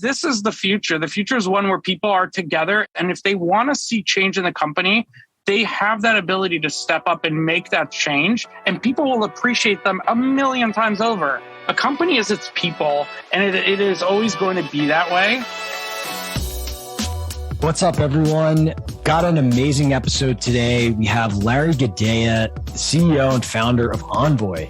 this is the future. The future is one where people are together. And if they want to see change in the company, they have that ability to step up and make that change. And people will appreciate them a million times over. A company is its people, and it is always going to be that way. What's up, everyone? Got an amazing episode today. We have Larry Gadea, the CEO and founder of Envoy.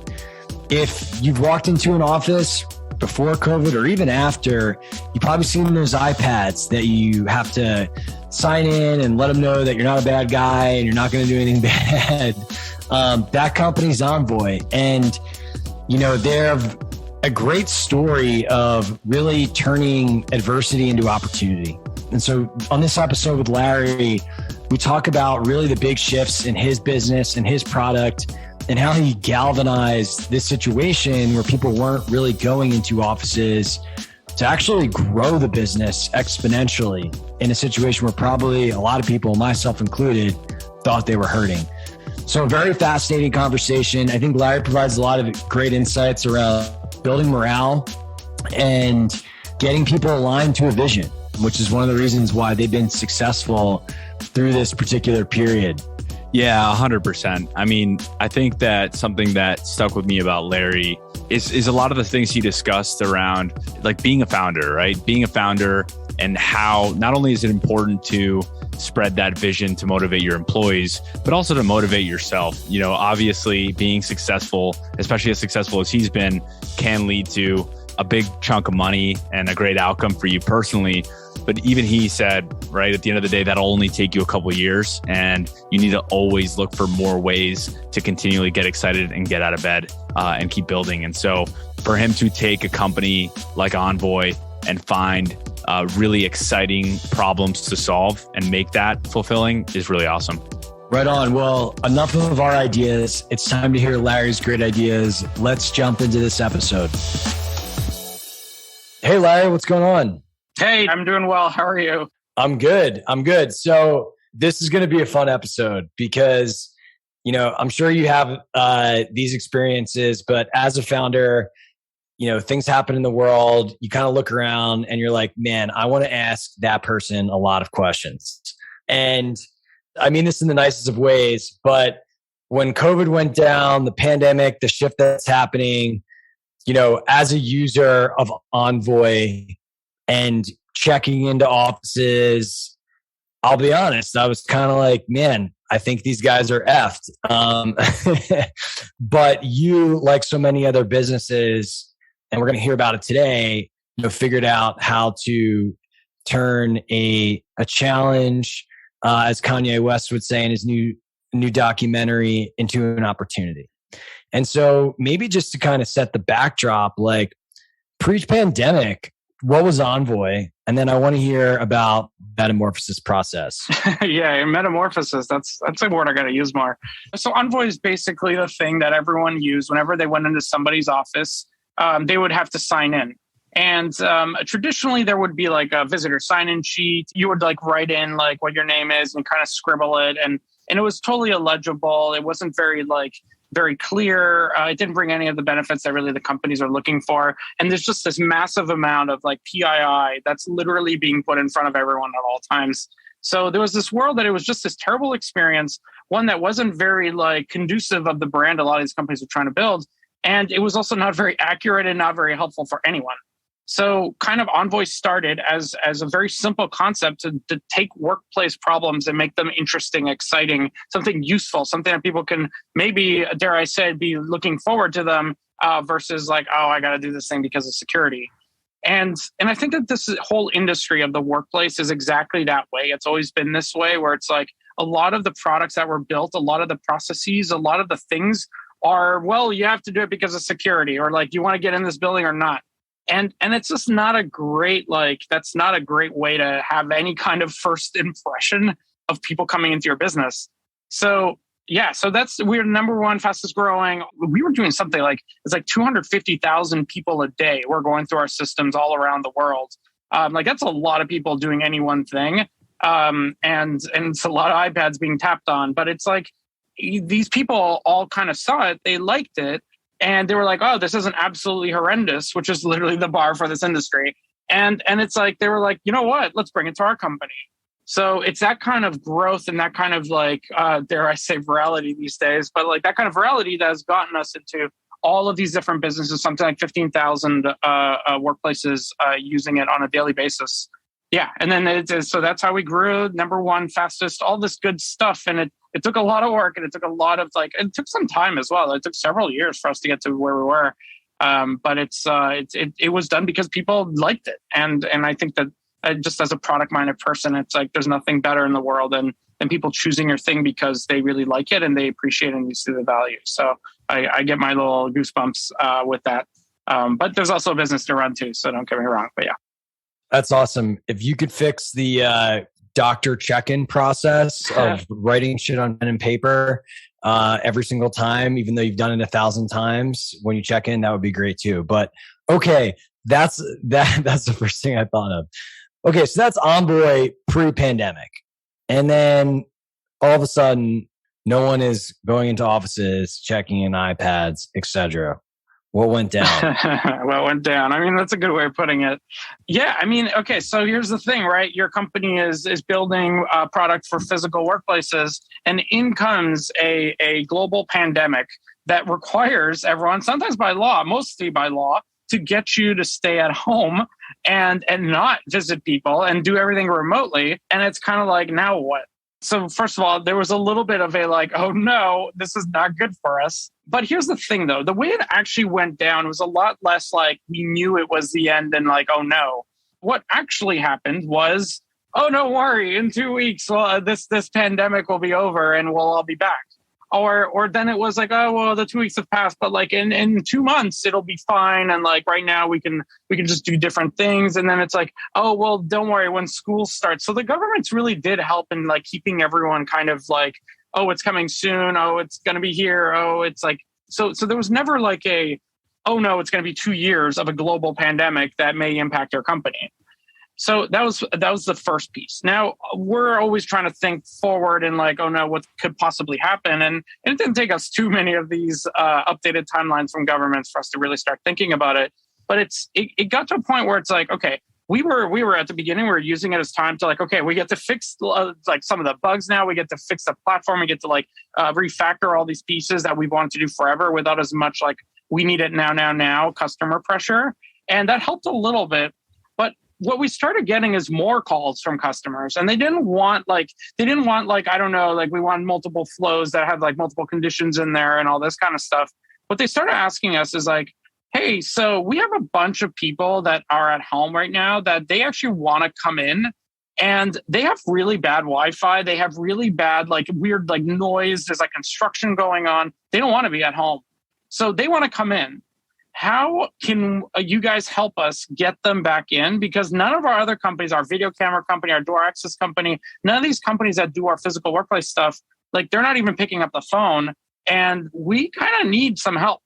If you've walked into an office before COVID or even after, you've probably seen those iPads that you have to sign in and let them know that you're not a bad guy and you're not going to do anything bad. That company's Envoy. And, you know, they're a great story of really turning adversity into opportunity. And so on this episode with Larry, we talk about really the big shifts in his business and his product and how he galvanized this situation where people weren't really going into offices to actually grow the business exponentially in a situation where probably a lot of people, myself included, thought they were hurting. So a very fascinating conversation. I think Larry provides a lot of great insights around building morale and getting people aligned to a vision, which is one of the reasons why they've been successful through this particular period. Yeah, 100%. I mean, I think that something that stuck with me about Larry is a lot of the things he discussed around like being a founder, right? Being a founder and how not only is it important to spread that vision to motivate your employees, but also to motivate yourself. You know, obviously being successful, especially as successful as he's been, can lead to a big chunk of money and a great outcome for you personally. But even he said, right, at the end of the day, that'll only take you a couple of years, and you need to always look for more ways to continually get excited and get out of bed and keep building. And so for him to take a company like Envoy and find really exciting problems to solve and make that fulfilling is really awesome. Right on. Well, enough of our ideas. It's time to hear Larry's great ideas. Let's jump into this episode. Hey, Larry, what's going on? Hey, I'm doing well. How are you? I'm good. So this is going to be a fun episode because, you know, I'm sure you have these experiences, but as a founder, you know, things happen in the world. You kind of look around and you're like, man, I want to ask that person a lot of questions. And I mean this in the nicest of ways, but when COVID went down, the pandemic, the shift that's happening, you know, as a user of Envoy and checking into offices, I'll be honest, I was kind of like, man, I think these guys are effed. But you, like so many other businesses, and we're going to hear about it today, you know, figured out how to turn a challenge, as Kanye West would say in his new documentary, into an opportunity. And so maybe just to kind of set the backdrop, like pre-pandemic, what was Envoy? And then I want to hear about metamorphosis process. Yeah, metamorphosis. That's a word I got to use more. So Envoy is basically the thing that everyone used whenever they went into somebody's office. They would have to sign in. And traditionally, there would be like a visitor sign-in sheet. You would like write in like what your name is and kind of scribble it. And it was totally illegible. It wasn't very clear. It didn't bring any of the benefits that really the companies are looking for. And there's just this massive amount of like PII that's literally being put in front of everyone at all times. So there was this world that it was just this terrible experience, one that wasn't very like conducive of the brand a lot of these companies are trying to build. And it was also not very accurate and not very helpful for anyone. So kind of Envoy started as a very simple concept to take workplace problems and make them interesting, exciting, something useful, something that people can maybe, dare I say, be looking forward to them versus like, oh, I got to do this thing because of security. And I think that this whole industry of the workplace is exactly that way. It's always been this way where it's like a lot of the products that were built, a lot of the processes, a lot of the things are, well, you have to do it because of security or like, you want to get in this building or not. And it's just not a great, like, that's not a great way to have any kind of first impression of people coming into your business. So yeah, so we're number one fastest growing. We were doing something like, it's like 250,000 people a day were going through our systems all around the world. Like that's a lot of people doing any one thing. And it's a lot of iPads being tapped on, but it's like, these people all kind of saw it. They liked it. And they were like, oh, this isn't absolutely horrendous, which is literally the bar for this industry. And it's like, they were like, you know what, let's bring it to our company. So it's that kind of growth and that kind of like, dare I say virality these days, but like that kind of virality that has gotten us into all of these different businesses, something like 15,000 workplaces using it on a daily basis. Yeah. And then so that's how we grew, number one, fastest, all this good stuff. And it took a lot of work, and it took a lot of it took some time as well. It took several years for us to get to where we were. But it was done because people liked it. And I think that just as a product minded person, it's like, there's nothing better in the world than people choosing your thing because they really like it and they appreciate it and you see the value. So I get my little goosebumps with that. But there's also a business to run too. So don't get me wrong, but yeah. That's awesome. If you could fix the doctor check-in process of writing shit on pen and paper every single time, even though you've done it 1,000 times when you check in, that would be great too. But okay, that's the first thing I thought of. Okay, so that's Envoy pre-pandemic. And then all of a sudden, no one is going into offices, checking in iPads, etc. What went down? What went down? I mean, that's a good way of putting it. Yeah, I mean, okay, so here's the thing, right? Your company is building a product for physical workplaces, and in comes a global pandemic that requires everyone, sometimes by law, mostly by law, to get you to stay at home and not visit people and do everything remotely. And it's kind of like, now what? So first of all, there was a little bit of a like, oh no, this is not good for us. But here's the thing though, the way it actually went down was a lot less like we knew it was the end and like, oh no. What actually happened was, oh, don't worry, in 2 weeks, well, this pandemic will be over and we'll all be back. Or then it was like, oh, well, the 2 weeks have passed, but like in 2 months, it'll be fine. And like right now we can just do different things. And then it's like, oh, well, don't worry when school starts. So the governments really did help in like keeping everyone kind of like, oh, it's coming soon. Oh, it's going to be here. Oh, it's like, so there was never like oh no, it's going to be 2 years of a global pandemic that may impact your company. So that was the first piece. Now we're always trying to think forward and like, oh no, what could possibly happen? And it didn't take us too many of these updated timelines from governments for us to really start thinking about it. But it got to a point where it's like, okay, we were at the beginning, we were using it as time to like, okay, we get to fix like some of the bugs now. We get to fix the platform. We get to like refactor all these pieces that we've wanted to do forever without as much like we need it now customer pressure. And that helped a little bit. But what we started getting is more calls from customers, and they didn't want like, I don't know, like we want multiple flows that had like multiple conditions in there and all this kind of stuff. What they started asking us is like, hey, so we have a bunch of people that are at home right now that they actually want to come in and they have really bad Wi-Fi. They have really bad, like weird, like noise. There's like construction going on. They don't want to be at home. So they want to come in. How can you guys help us get them back in? Because none of our other companies, our video camera company, our door access company, none of these companies that do our physical workplace stuff, like they're not even picking up the phone. And we kind of need some help.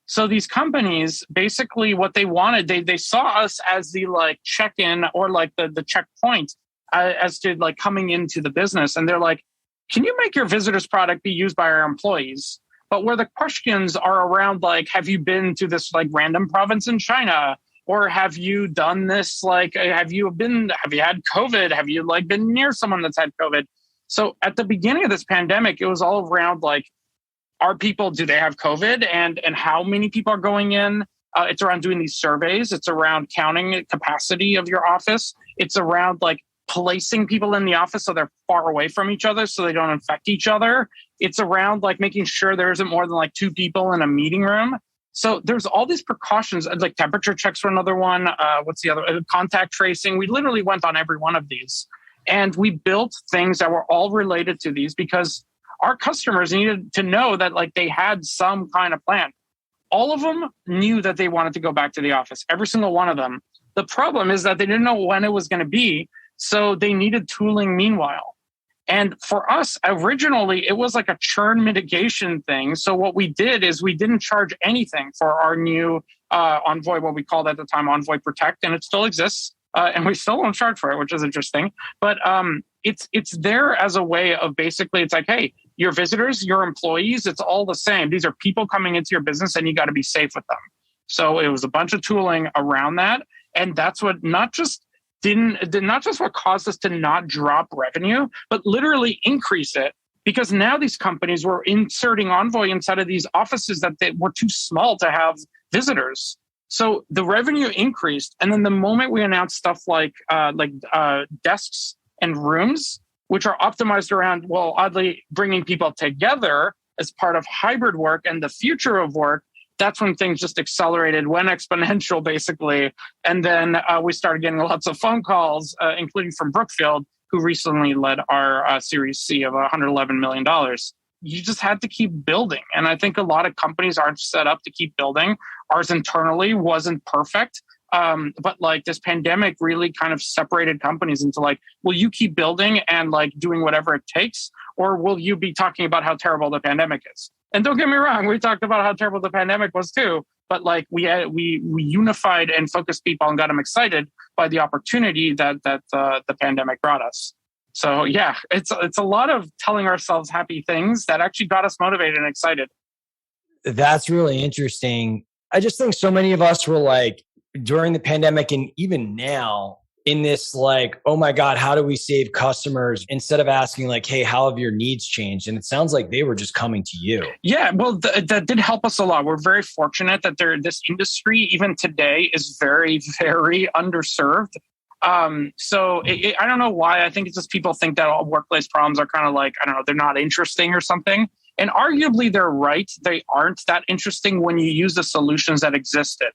So these companies, basically what they wanted, they saw us as the like check-in or like the checkpoint as to like coming into the business. And they're like, can you make your visitors product be used by our employees? But where the questions are around, like, have you been to this like random province in China? Or have you done this? Like, have you had COVID? Have you like been near someone that's had COVID? So at the beginning of this pandemic, it was all around like, do they have COVID? And how many people are going in? It's around doing these surveys. It's around counting capacity of your office. It's around like placing people in the office so they're far away from each other so they don't infect each other. It's around like making sure there isn't more than like 2 people in a meeting room. So there's all these precautions, like temperature checks were another one. What's the other? Contact tracing. We literally went on every one of these. And we built things that were all related to these because our customers needed to know that like they had some kind of plan. All of them knew that they wanted to go back to the office, every single one of them. The problem is that they didn't know when it was going to be. So they needed tooling meanwhile. And for us, originally, it was like a churn mitigation thing. So what we did is we didn't charge anything for our new Envoy, what we called at the time Envoy Protect, and it still exists. And we still don't charge for it, which is interesting. But it's there as a way of basically, it's like, hey, your visitors, your employees, it's all the same. These are people coming into your business and you got to be safe with them. So it was a bunch of tooling around that. And that's what not just what caused us to not drop revenue, but literally increase it. Because now these companies were inserting Envoy inside of these offices that they were too small to have visitors. So the revenue increased. And then the moment we announced stuff like desks and rooms, which are optimized around, well, oddly, bringing people together as part of hybrid work and the future of work, that's when things just accelerated, went exponential, basically. And then we started getting lots of phone calls, including from Brookfield, who recently led our Series C of $111 million. You just had to keep building. And I think a lot of companies aren't set up to keep building. Ours internally wasn't perfect. But like this pandemic really kind of separated companies into like, will you keep building and like doing whatever it takes? Or will you be talking about how terrible the pandemic is? And don't get me wrong, we talked about how terrible the pandemic was too. But like we unified and focused people and got them excited by the opportunity that the pandemic brought us. So yeah, it's a lot of telling ourselves happy things that actually got us motivated and excited. That's really interesting. I just think so many of us were like during the pandemic and even now in this like, oh my God, how do we save customers? Instead of asking like, hey, how have your needs changed? And it sounds like they were just coming to you. Yeah, well, that did help us a lot. We're very fortunate that this industry, even today, is very, very underserved. I don't know why. I think it's just people think that all workplace problems are kind of like, I don't know, they're not interesting or something. And arguably they're right. They aren't that interesting when you use the solutions that existed.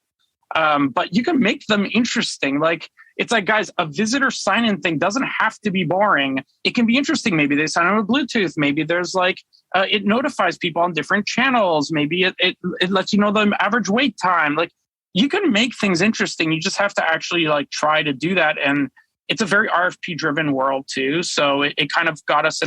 But you can make them interesting. Like, it's like, guys, a visitor sign-in thing doesn't have to be boring. It can be interesting. Maybe they sign in with Bluetooth. Maybe there's like, it notifies people on different channels. Maybe it lets you know the average wait time. Like, you can make things interesting. You just have to actually like try to do that. And it's a very RFP driven world too. So it kind of got us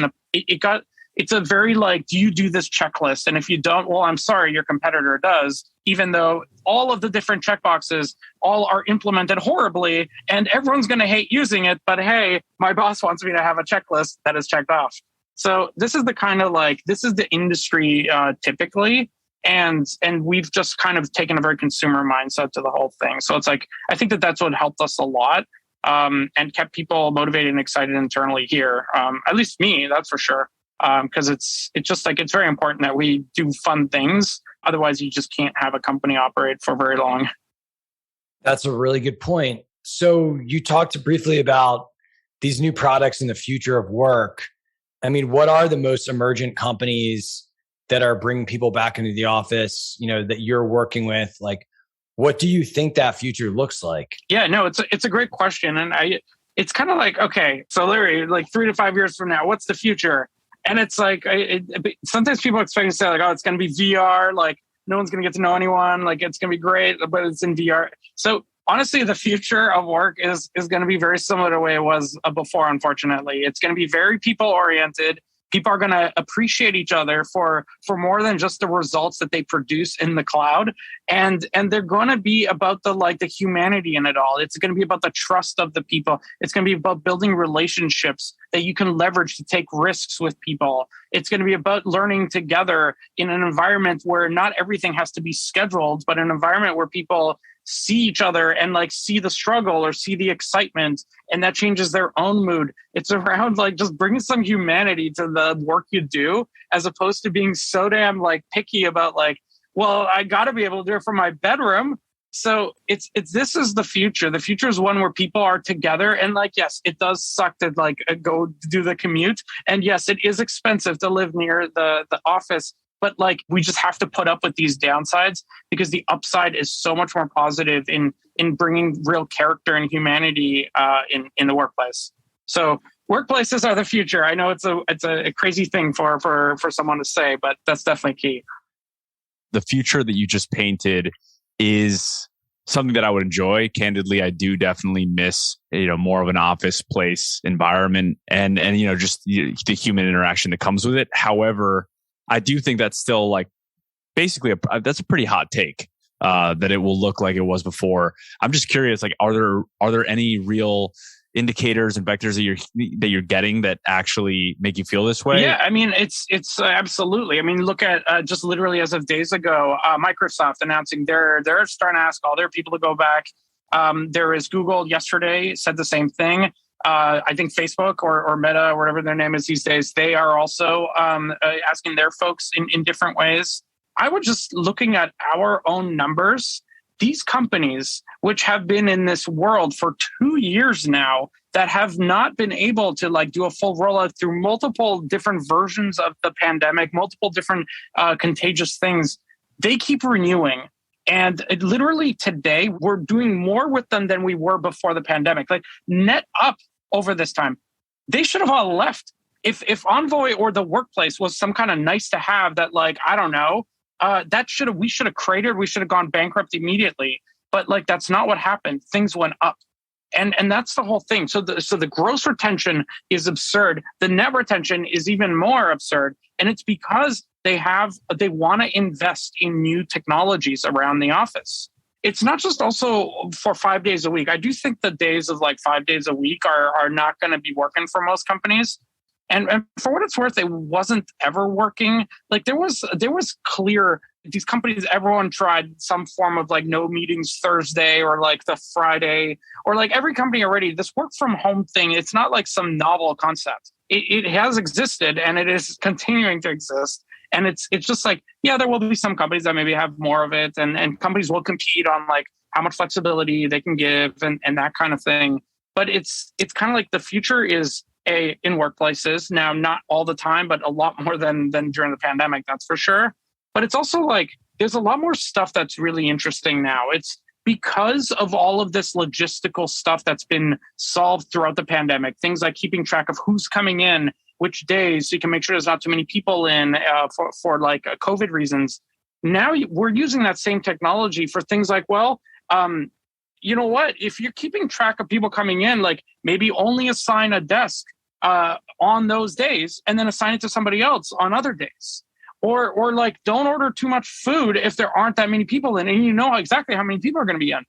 it's a very like, do you do this checklist? And if you don't, well, I'm sorry, your competitor does, even though all of the different checkboxes all are implemented horribly and everyone's going to hate using it. But hey, my boss wants me to have a checklist that is checked off. So this is the kind of like, this is the industry typically. And we've just kind of taken a very consumer mindset to the whole thing. So it's like, I think that's what helped us a lot and kept people motivated and excited internally here. At least me, that's for sure. Because it's just like, it's very important that we do fun things. Otherwise, you just can't have a company operate for very long. That's a really good point. So you talked briefly about these new products in the future of work. I mean, what are the most emergent companies that are bringing people back into the office, you know, that you're working with? Like, what do you think that future looks like? Yeah, no, it's a great question. And it's kind of like, okay, so Larry, like 3 to 5 years from now, what's the future? And it's like, sometimes people expect to say like, oh, it's going to be VR. Like no one's going to get to know anyone. Like it's going to be great, but it's in VR. So honestly, the future of work is going to be very similar to the way it was before, unfortunately. It's going to be very people oriented. People are going to appreciate each other for more than just the results that they produce in the cloud. And they're going to be about the humanity in it all. It's going to be about the trust of the people. It's going to be about building relationships that you can leverage to take risks with people. It's going to be about learning together in an environment where not everything has to be scheduled, but an environment where people see each other and like see the struggle or see the excitement, and that changes their own mood. It's around like just bringing some humanity to the work you do, as opposed to being so damn like picky about like, well, I got to be able to do it from my bedroom. So it's this is the future. The future is one where people are together, and like, yes, it does suck to like go do the commute, and yes, it is expensive to live near the office. But like, we just have to put up with these downsides because the upside is so much more positive in bringing real character and humanity in the workplace. So workplaces are the future. I know it's a crazy thing for someone to say, but that's definitely key. The future that you just painted is something that I would enjoy. Candidly, I do definitely miss, more of an office place environment and just the human interaction that comes with it. However, I do think that's still like basically that's a pretty hot take that it will look like it was before. I'm just curious, like, are there any real indicators and vectors that you're getting that actually make you feel this way? Yeah, I mean, it's absolutely. I mean, look at just literally as of days ago, Microsoft announcing they're starting to ask all their people to go back There is Google yesterday said the same thing. I think Facebook or Meta, or whatever their name is these days, they are also asking their folks in different ways. I was just looking at our own numbers. These companies, which have been in this world for 2 years now, that have not been able to do a full rollout through multiple different versions of the pandemic, multiple different contagious things, they keep renewing. And literally today, we're doing more with them than we were before the pandemic. Net up over this time, they should have all left. If Envoy or the workplace was some kind of nice to have that, I don't know, we should have cratered. We should have gone bankrupt immediately. But that's not what happened. Things went up. And that's the whole thing. So the gross retention is absurd. The net retention is even more absurd. And it's because they want to invest in new technologies around the office. It's not just also for 5 days a week. I do think the days of 5 days a week are not going to be working for most companies. And for what it's worth, it wasn't ever working. There was clear, these companies, everyone tried some form of no meetings Thursday or the Friday, or every company already, this work from home thing, it's not some novel concept. It has existed and it is continuing to exist. And it's just there will be some companies that maybe have more of it, and companies will compete on how much flexibility they can give and that kind of thing. But it's kind of the future is in workplaces now, not all the time, but a lot more than during the pandemic, that's for sure. But it's also there's a lot more stuff that's really interesting now. It's because of all of this logistical stuff that's been solved throughout the pandemic, things like keeping track of who's coming in, which days, so you can make sure there's not too many people in for COVID reasons. Now we're using that same technology for things you know what? If you're keeping track of people coming in, maybe only assign a desk on those days and then assign it to somebody else on other days. Or don't order too much food if there aren't that many people in, and you know exactly how many people are going to be in.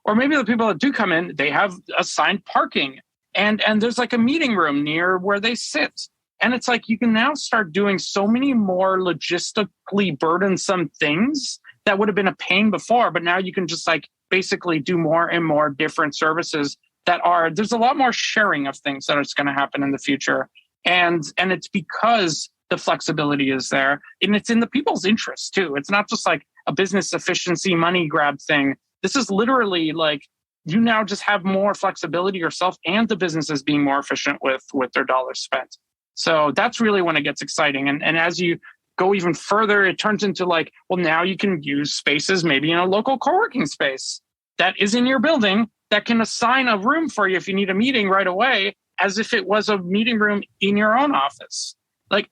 Or maybe the people that do come in, they have assigned parking, and there's a meeting room near where they sit. And it's you can now start doing so many more logistically burdensome things that would have been a pain before, but now you can just basically do more and more different services there's a lot more sharing of things that is going to happen in the future. And it's because the flexibility is there, and it's in the people's interest too. It's not just a business efficiency money grab thing. This is literally you now just have more flexibility yourself, and the businesses being more efficient with their dollars spent. So that's really when it gets exciting. And as you go even further, it turns into now you can use spaces maybe in a local co-working space that is in your building that can assign a room for you if you need a meeting right away, as if it was a meeting room in your own office.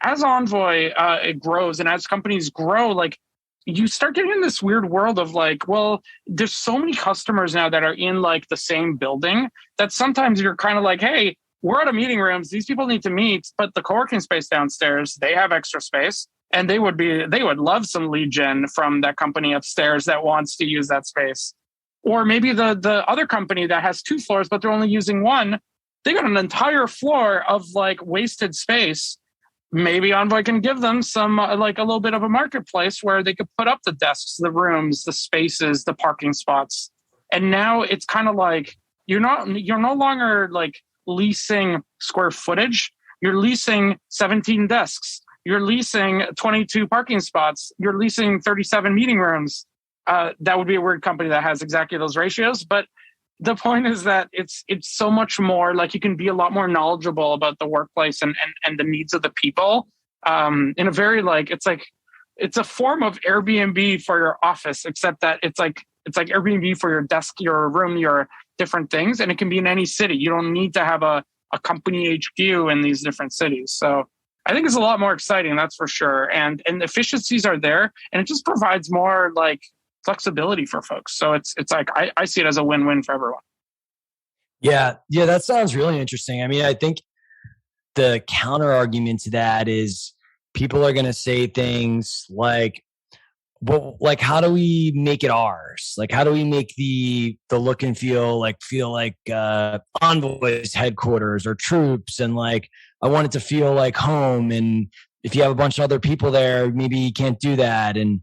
As Envoy it grows, and as companies grow, you start getting in this weird world of there's so many customers now that are in the same building that sometimes you're kind of hey, we're out of meeting rooms. These people need to meet, but the co-working space downstairs, they have extra space, and they would love some lead gen from that company upstairs that wants to use that space. Or maybe the other company that has 2 floors, but they're only using one, they got an entire floor of wasted space. Maybe Envoy can give them some a little bit of a marketplace where they could put up the desks, the rooms, the spaces, the parking spots. And now it's kind of you're no longer leasing square footage. You're leasing 17 desks. You're leasing 22 parking spots. You're leasing 37 meeting rooms. That would be a weird company that has exactly those ratios. But the point is that it's so much more you can be a lot more knowledgeable about the workplace and the needs of the people in a very it's a form of Airbnb for your office, except that it's Airbnb for your desk, your room, your different things. And it can be in any city. You don't need to have a company HQ in these different cities. So I think it's a lot more exciting, that's for sure. And the efficiencies are there, and it just provides more flexibility for folks. So it's I see it as a win-win for everyone. Yeah, that sounds really interesting. I mean, I think the counter argument to that is people are going to say things well, how do we make it ours? How do we make the look and feel like Envoy's headquarters or Troops, and I want it to feel like home. And if you have a bunch of other people there, maybe you can't do that. And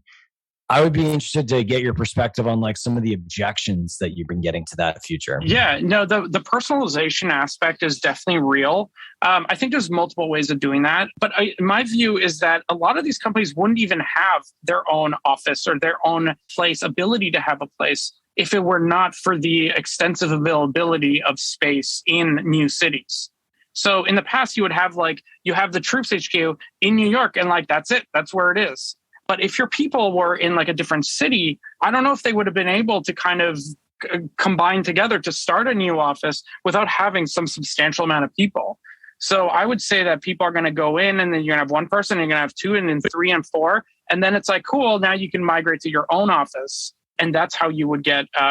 I would be interested to get your perspective on like some of the objections that you've been getting to that future. Yeah, no, the personalization aspect is definitely real. I think there's multiple ways of doing that. But my view is that a lot of these companies wouldn't even have their own office or their own place, ability to have a place, if it were not for the extensive availability of space in new cities. So in the past, you would have you have the Troops HQ in New York, and that's it. That's where it is. But if your people were in a different city, I don't know if they would have been able to kind of combine together to start a new office without having some substantial amount of people. So I would say that people are going to go in, and then you're going to have one person, and you're going to have two, and then three and four. And then it's cool, now you can migrate to your own office. And that's how you would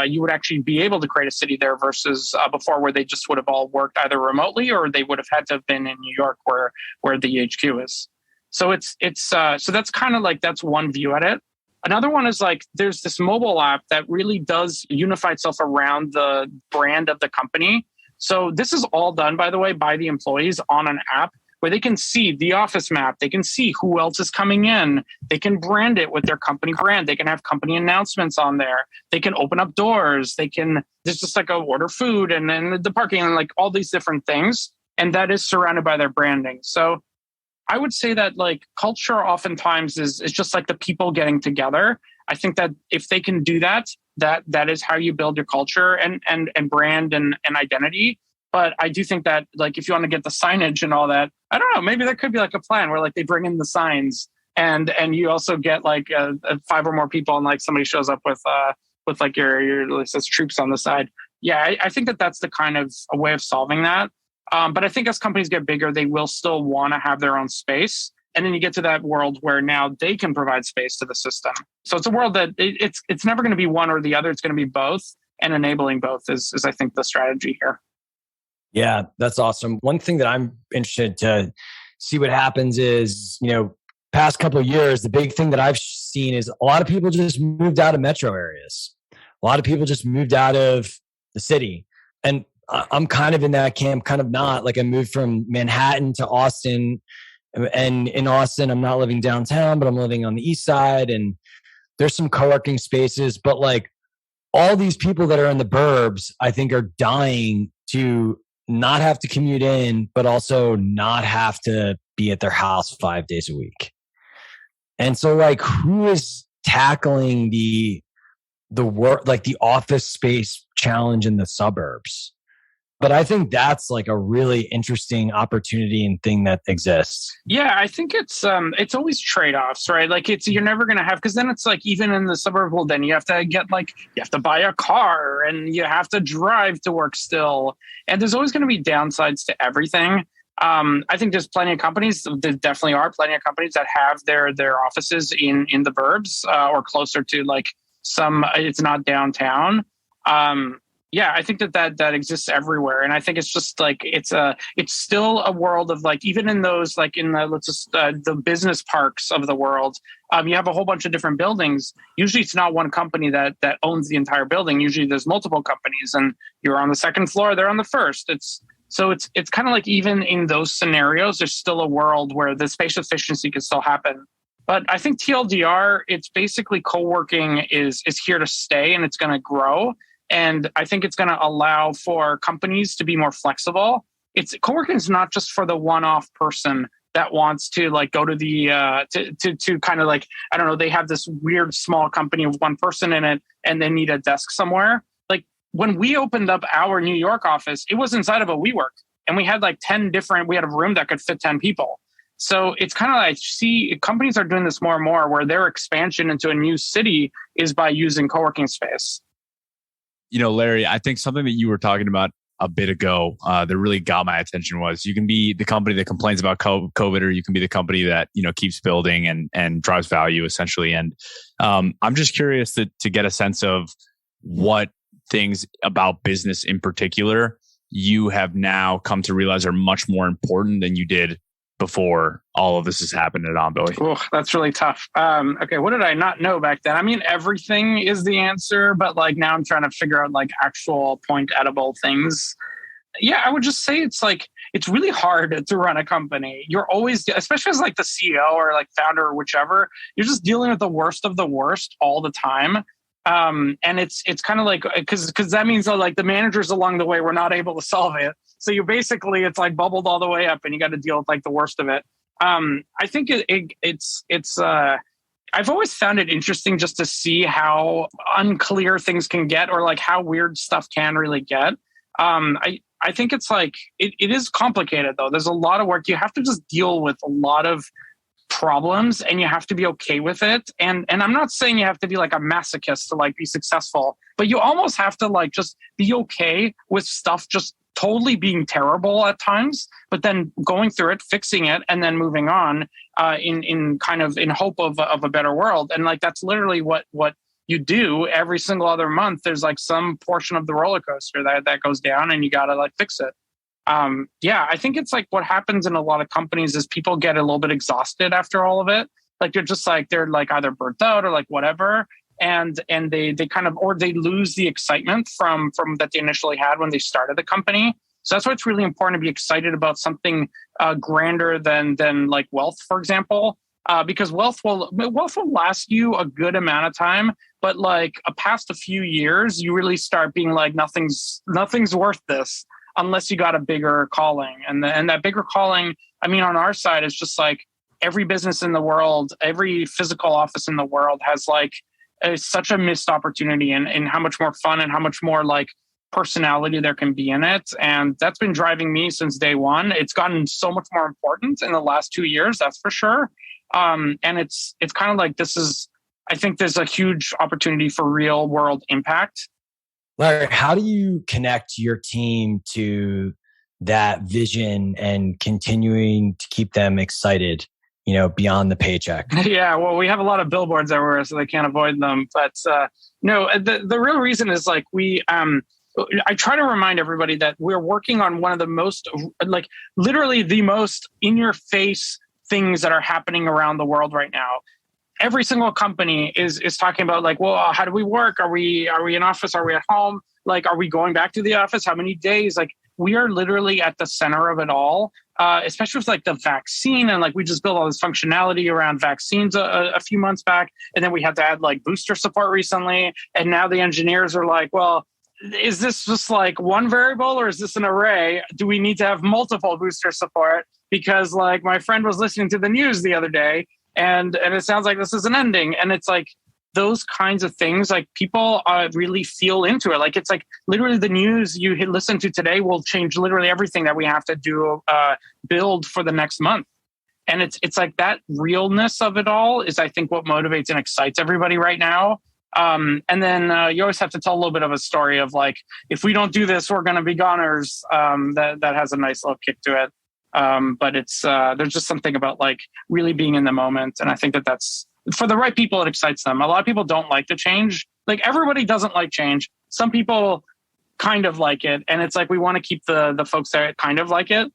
you would actually be able to create a city there versus before, where they just would have all worked either remotely, or they would have had to have been in New York where the HQ is. So so that's kind of that's one view at it. Another one is there's this mobile app that really does unify itself around the brand of the company. So this is all done, by the way, by the employees on an app where they can see the office map. They can see who else is coming in. They can brand it with their company brand. They can have company announcements on there. They can open up doors. There's just order food and then the parking and all these different things. And that is surrounded by their branding. So I would say that culture oftentimes is just the people getting together. I think that if they can do that is how you build your culture and brand and identity. But I do think that if you want to get the signage and all that, I don't know, maybe there could be a plan where they bring in the signs and you also get 5 or more people and somebody shows up with your says Troops on the side. Yeah, I think that's the kind of a way of solving that. But I think as companies get bigger, they will still want to have their own space. And then you get to that world where now they can provide space to the system. So it's a world that it's never going to be one or the other. It's going to be both, and enabling both is I think the strategy here. Yeah, that's awesome. One thing that I'm interested to see what happens is, past couple of years, the big thing that I've seen is a lot of people just moved out of metro areas. A lot of people just moved out of the city. And I'm kind of in that camp, kind of not. I moved from Manhattan to Austin, and in Austin, I'm not living downtown, but I'm living on the east side, and there's some co-working spaces. But all these people that are in the burbs, I think, are dying to not have to commute in, but also not have to be at their house 5 days a week. And so who is tackling the work, the office space challenge in the suburbs? But I think that's a really interesting opportunity and thing that exists. Yeah, I think it's always trade-offs, right? You're never going to have, because then it's even in the suburb, well, then you have to get you have to buy a car and you have to drive to work still. And there's always going to be downsides to everything. I think there's plenty of companies, there definitely are plenty of companies that have their offices in the burbs or closer to it's not downtown. Yeah, I think that exists everywhere, and I think it's just it's still a world of even in those in the business parks of the world, you have a whole bunch of different buildings. Usually, it's not one company that owns the entire building. Usually, there's multiple companies, and you're on the second floor, they're on the first. It's kind of even in those scenarios, there's still a world where the space efficiency can still happen. But I think TLDR, it's basically co-working is here to stay, and it's going to grow. And I think it's going to allow for companies to be more flexible. Co-working is not just for the one-off person that wants to go to the to kind of I don't know, they have this weird small company with one person in it and they need a desk somewhere. When we opened up our New York office, it was inside of a WeWork, and we had we had a room that could fit 10 people. So it's kind of see companies are doing this more and more, where their expansion into a new city is by using co-working space. Larry, I think something that you were talking about a bit ago that really got my attention was you can be the company that complains about COVID, or you can be the company that, keeps building and drives value essentially. And I'm just curious to get a sense of what things about business in particular you have now come to realize are much more important than you did before all of this has happened at Envoy. Oh, that's really tough. Okay, what did I not know back then? I mean, everything is the answer, but now I'm trying to figure out actual point edible things. Yeah, I would just say it's like, it's really hard to run a company. You're always, especially as like the CEO or like founder or whichever, you're just dealing with the worst of the worst all the time. And it's kind of like, because that means that like the managers along the way were not able to solve it. So you basically, it's like bubbled all the way up and you got to deal with like the worst of it. I think I've always found it interesting just to see how unclear things can get, or like how weird stuff can really get. I think it's like, it is complicated though. There's a lot of work. You have to just deal with a lot of problems and you have to be okay with it. And I'm not saying you have to be like a masochist to like be successful, but you almost have to like just be okay with stuff just totally being terrible at times, but then going through it, fixing it, and then moving on in kind of in hope of a better world. And like, that's literally what you do every single other month. There's like some portion of the roller coaster that goes down and you got to like fix it. Yeah, I think it's like what happens in a lot of companies is people get a little bit exhausted after all of it. Like they're like either burnt out or like whatever. And they kind of, or they lose the excitement from that they initially had when they started the company. So that's why it's really important to be excited about something grander than like wealth, for example. Because wealth will last you a good amount of time, but like past a few years, you really start being like nothing's worth this unless you got a bigger calling. And that bigger calling, I mean, on our side, is just like every business in the world, every physical office in the world has like such a missed opportunity in how much more fun and how much more like personality there can be in it. And that's been driving me since day one. It's gotten so much more important in the last 2 years, that's for sure. And it's kind of like, I think there's a huge opportunity for real world impact. Larry, how do you connect your team to that vision and continuing to keep them excited, beyond the paycheck? Yeah, well, we have a lot of billboards everywhere, so they can't avoid them. But no, the real reason is like I try to remind everybody that we're working on one of the most, like literally the most in your face things that are happening around the world right now. Every single company is talking about like, well, how do we work? Are we in office? Are we at home? Like, are we going back to the office? How many days? Like, we are literally at the center of it all, especially with like the vaccine. And like, we just built all this functionality around vaccines a few months back. And then we had to add like booster support recently. And now the engineers are like, well, is this just like one variable or is this an array? Do we need to have multiple booster support? Because like my friend was listening to the news the other day and it sounds like this is an ending. And it's like those kinds of things, like people really feel into it. Like it's like literally the news you listen to today will change literally everything that we have to do, build for the next month. And it's like that realness of it all is, I think, what motivates and excites everybody right now. And then you always have to tell a little bit of a story of like, if we don't do this, we're going to be goners. That has a nice little kick to it. But it's there's just something about like really being in the moment. And I think that's for the right people, it excites them. A lot of people don't like the change. Like everybody doesn't like change. Some people kind of like it. And it's like, we want to keep the folks that kind of like it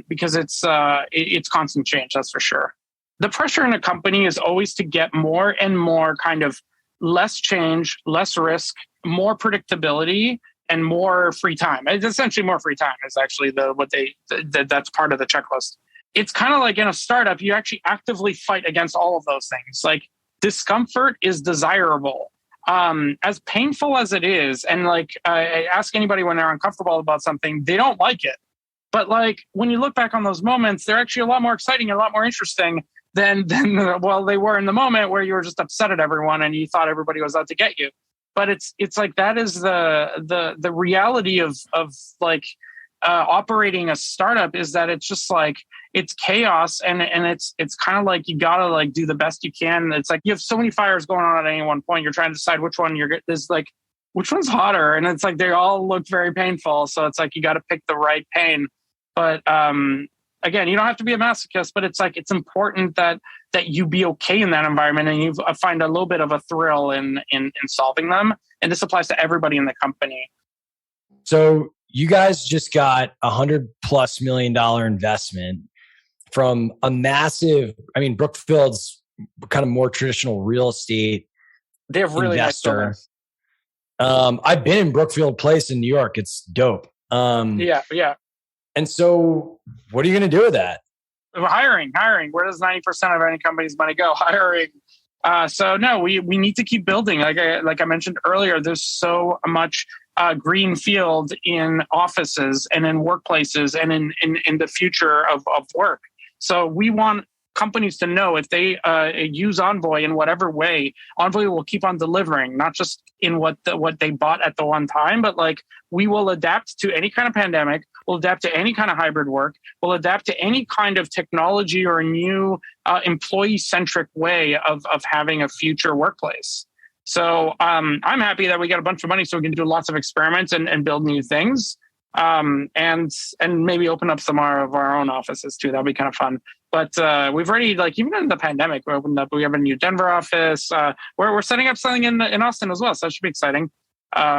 because it's constant change. That's for sure. The pressure in a company is always to get more and more kind of less change, less risk, more predictability, and more free time. It's essentially more free time is actually that's part of the checklist. It's kind of like in a startup, you actually actively fight against all of those things. Like discomfort is desirable. As painful as it is, and like I ask anybody when they're uncomfortable about something, they don't like it. But like when you look back on those moments, they're actually a lot more exciting and a lot more interesting than they were in the moment where you were just upset at everyone and you thought everybody was out to get you. But it's like that is the reality of like operating a startup is that it's just like it's chaos and it's kind of like you gotta like do the best you can. It's like you have so many fires going on at any one point. You're trying to decide which one there's like which one's hotter, and it's like they all look very painful. So it's like you got to pick the right pain. But again, you don't have to be a masochist, but it's like it's important that you be okay in that environment and you find a little bit of a thrill in solving them. And this applies to everybody in the company. So you guys just got $100+ million investment from a massive, I mean, Brookfield's kind of more traditional real estate they have really investor. nice buildings. I've been in Brookfield Place in New York. It's dope. Yeah. And so what are you going to do with that? Hiring. Where does 90% of any company's money go? Hiring. So no, we need to keep building. Like I mentioned earlier, there's so much green field in offices and in workplaces and in the future of work. So we want companies to know if they use Envoy in whatever way, Envoy will keep on delivering, not just in what they bought at the one time, but like we will adapt to any kind of pandemic, we'll adapt to any kind of hybrid work, we'll adapt to any kind of technology or a new employee-centric way of having a future workplace. So I'm happy that we got a bunch of money so we can do lots of experiments and build new things. And maybe open up some more of our own offices too. That'll be kind of fun. But we've already, like, even in the pandemic, we opened up. We have a new Denver office. We're setting up something in Austin as well, so that should be exciting.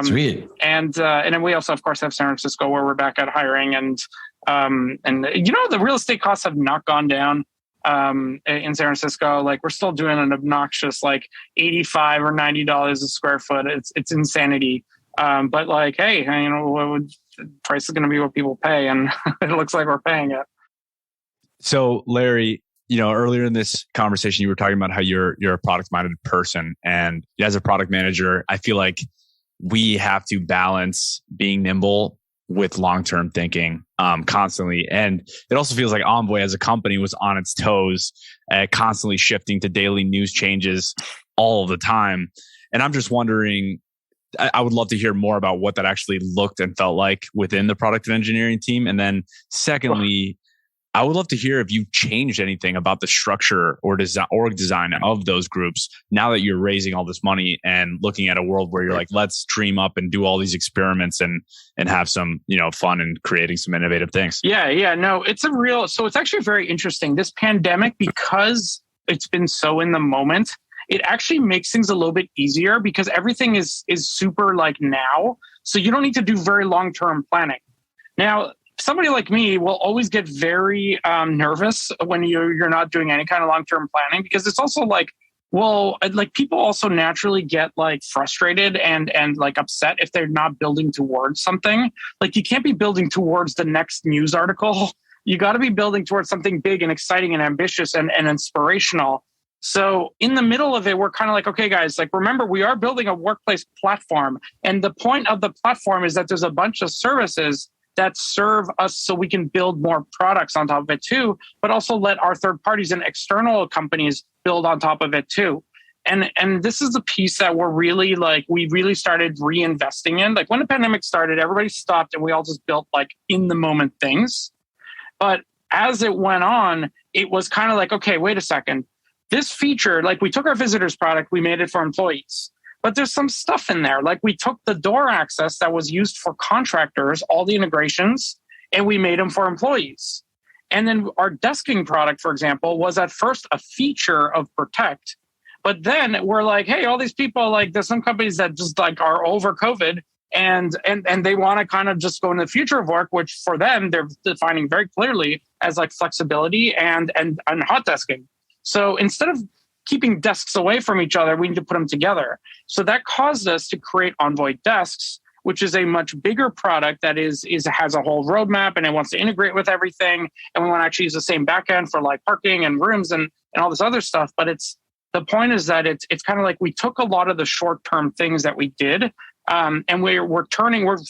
Sweet. And then we also, of course, have San Francisco, where we're back at hiring. And the real estate costs have not gone down in San Francisco. Like, we're still doing an obnoxious like $85 or $90 a square foot. It's insanity. But like, hey, price is going to be what people pay, and it looks like we're paying it. So, Larry, earlier in this conversation, you were talking about how you're a product-minded person, and as a product manager, I feel like we have to balance being nimble with long-term thinking constantly. And it also feels like Envoy as a company was on its toes, constantly shifting to daily news changes all the time. And I'm just wondering, I would love to hear more about what that actually looked and felt like within the product and engineering team. And then secondly, I would love to hear if you've changed anything about the structure or org design of those groups now that you're raising all this money and looking at a world where you're like, let's dream up and do all these experiments and have some, fun and creating some innovative things. Yeah. No, so it's actually very interesting. This pandemic, because it's been so in the moment, it actually makes things a little bit easier because everything is super like now. So you don't need to do very long-term planning. Now, somebody like me will always get very nervous when you're not doing any kind of long-term planning, because it's also like, well, like people also naturally get like frustrated and like upset if they're not building towards something. Like, you can't be building towards the next news article. You got to be building towards something big and exciting and ambitious and inspirational. So in the middle of it, we're kind of like, okay, guys, like, remember, we are building a workplace platform. And the point of the platform is that there's a bunch of services that serve us so we can build more products on top of it too, but also let our third parties and external companies build on top of it too. And this is the piece that we really started reinvesting in. Like, when the pandemic started, everybody stopped and we all just built like in the moment things. But as it went on, it was kind of like, okay, wait a second. This feature, like, we took our visitors product, we made it for employees. But there's some stuff in there. Like, we took the door access that was used for contractors, all the integrations, and we made them for employees. And then our desking product, for example, was at first a feature of Protect. But then we're like, hey, all these people, like, there's some companies that just like are over COVID and they want to kind of just go into the future of work, which for them, they're defining very clearly as like flexibility and hot desking. So instead of keeping desks away from each other, we need to put them together. So that caused us to create Envoy Desks, which is a much bigger product that has a whole roadmap and it wants to integrate with everything. And we want to actually use the same backend for like parking and rooms and all this other stuff. But the point is that it's kind of like we took a lot of the short-term things that we did, and we're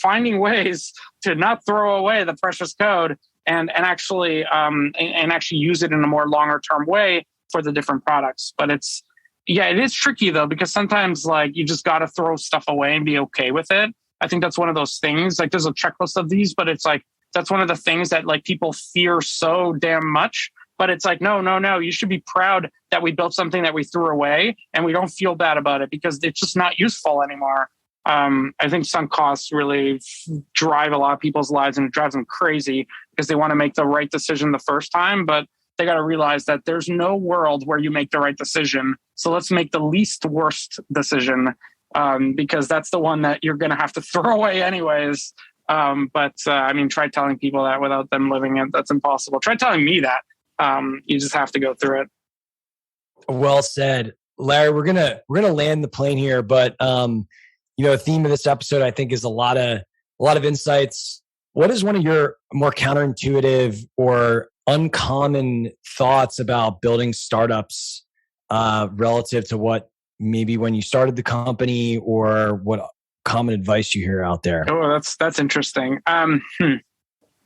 finding ways to not throw away the precious code and actually use it in a more longer-term way for the different products. But it is tricky though, because sometimes like you just got to throw stuff away and be okay with it. I think that's one of those things. Like, there's a checklist of these, but it's like, that's one of the things that like people fear so damn much. But it's like, no, you should be proud that we built something that we threw away and we don't feel bad about it because it's just not useful anymore. I think sunk costs really drive a lot of people's lives, and it drives them crazy because they want to make the right decision the first time, but they got to realize that there's no world where you make the right decision. So let's make the least worst decision, because that's the one that you're going to have to throw away anyways. Try telling people that without them living it. That's impossible. Try telling me that. You just have to go through it. Well said, Larry. We're gonna land the plane here, but the theme of this episode, I think, is a lot of insights What is one of your more counterintuitive or uncommon thoughts about building startups relative to what maybe when you started the company, or what common advice you hear out there? Oh, that's interesting.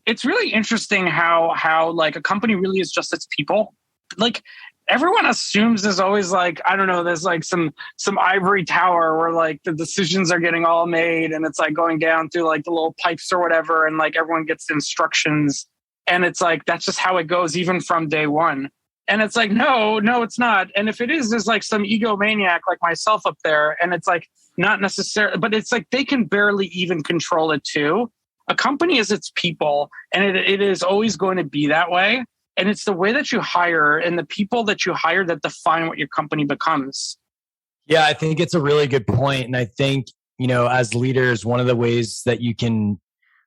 It's really interesting how like a company really is just its people. Like everyone assumes there's always like, I don't know, there's like some ivory tower where like the decisions are getting all made and it's like going down through like the little pipes or whatever, and like everyone gets instructions, and it's like that's just how it goes even from day one. And it's like no, it's not. And if it is, there's like some egomaniac like myself up there, and it's like not necessarily, but it's like they can barely even control it too. A company is its people, and it is always going to be that way. And it's the way that you hire and the people that you hire that define what your company becomes. Yeah, I think it's a really good point. And I think, as leaders, one of the ways that you can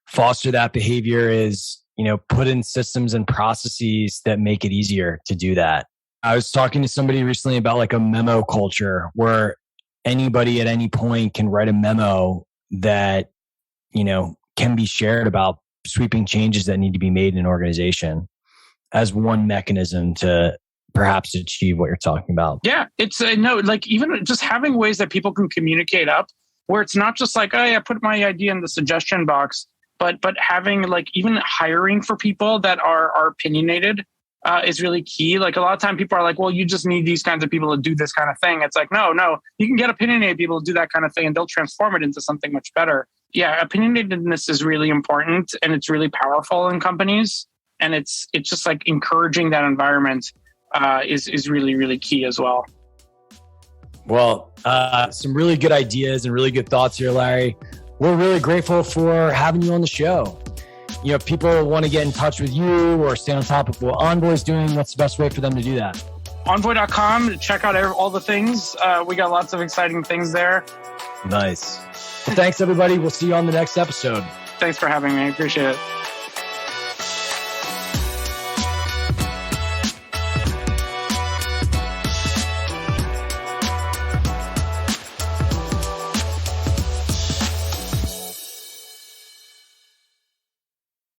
foster that behavior is, put in systems and processes that make it easier to do that. I was talking to somebody recently about like a memo culture where anybody at any point can write a memo that, can be shared about sweeping changes that need to be made in an organization, as one mechanism to perhaps achieve what you're talking about. Yeah, it's like even just having ways that people can communicate up, where it's not just like, oh yeah, put my idea in the suggestion box, but having like even hiring for people that are opinionated is really key. Like a lot of time people are like, well, you just need these kinds of people to do this kind of thing. It's like, no, you can get opinionated people to do that kind of thing and they'll transform it into something much better. Yeah, opinionatedness is really important and it's really powerful in companies. And it's just like encouraging that environment is really, really key as well. Well, some really good ideas and really good thoughts here, Larry. We're really grateful for having you on the show. If people want to get in touch with you or stay on top of what Envoy's doing, what's the best way for them to do that? Envoy.com, check out all the things. We got lots of exciting things there. Nice. Well, thanks, everybody. We'll see you on the next episode. Thanks for having me. I appreciate it.